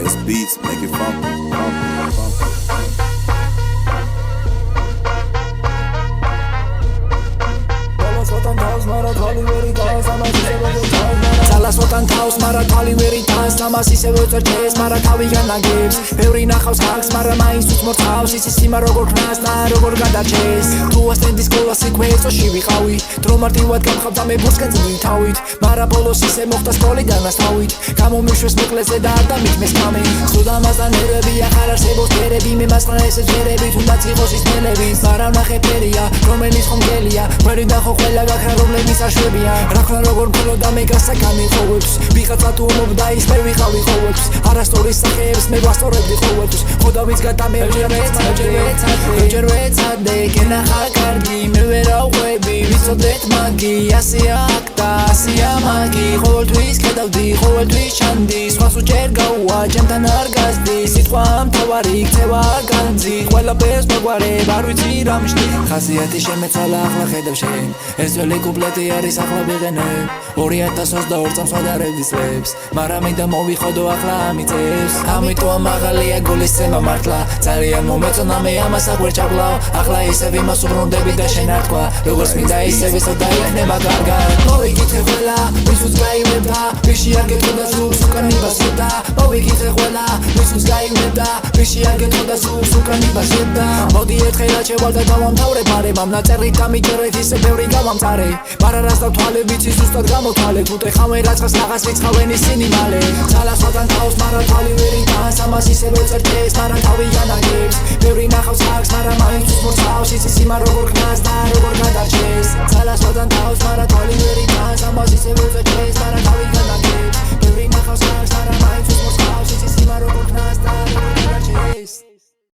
It's beats, make it funky, funky, funky. Salazvotan tavs, mara tvali veri tans, tamas iseve uწევს, mara თავი განაგებს. ბევრი ნახავს ხალხს, mara მაინც უცმორთავს, იცის იმა როგორ ქნას და როგორ გადარჩეს. თუ ასტენდის სკოლას იქვე ეწოში ვიყავი, დრო მარტივად გამხავდა მე ბურსკაძინი თავით, mara ბოლოს ისე მოხდა სკოლიდან ასთავით, გამომიშვეს მოკლეზე და არ დამითმეს კამი. სუდამაზდა ნერვები, აღარ არსებობს ფერები, მე მასყნა ესე ჯერები, თუნდაც იყოს ის ნელები, mara ვნახე ფერია, რომელიც ხომგელია, გვერდიდან ხო ყველა გაქრა რომლებიც აშვებია. რა ქნა როგორ მქონოდა მე გასაკამი ხოვებს, ვიღაცა თუ ომობდა ის მე ვიყავი ხოვებს, არასტორის სახეებს მე ვასწორებდი ხოვებს, ხოდავიც გადამე ჯერ ვეცადე გენახა კარგი, მე ვერავყვები ვიცოდეთ მაგი, ასია აქტა, ასია მაგი, ყოველთვის კედავდი, ყოველთვის ჩანდი, სხვას უჯერ გაუვა, ჩემთან არ გასდი, სიტყვა მთავარი იქცევა განძი, ყველაფერს მაგვარებ, არ ვიცი რა მშდი, ხასიათი შემეცვალა ახლა ხედავ შენ, ეს ძველი კუპლეტი არის ახლა ვიღენებ, 2022 წამს ვადარებდი წლებს, მარა მინდა მოვიხოდო ახლა ამიწევს, ამიტომ მაღალია გულის ცემა მართლა, ძალიან მომეწონა მე ამას აგვერ ჩაკლავ, ახლა ისევ იმას უბრუნდები და შენ არ თქვა, როგორც მინდა ისევ ისო დაიქნება კარგად. მოვიკითხე ყველა, ვისუც გაიმედა, ვიში არ გეტყოდა ზურგს უკან იბასებდა, მოვიკითხე ყველა, ვისუც გაიმედა, ვიში არ გეტყოდა ზურგს უკან იბასებდა. მოდი ერთხელაც შევალ და დავამთავრებ არებამ, ნაწერით გამიჯერეთ ისე ბევრი გავამწარე, მარა რას დავთვალე ვიცი ზუსტად გამოთვალე, თუთე ხავენ რაცხას რაღაც ვიცხავენ ისინი მალე. Salazvotan tavs, mara tvali veri tans, tamas iseve uწევს, mara თავი განაგებს. ბევრი ნახავს ხალხს, mara მაინც უცმორთავს, იცის იმა როგორ ქნას და როგორ გადარჩეს. Salazvotan tavs, mara tvali veri tans,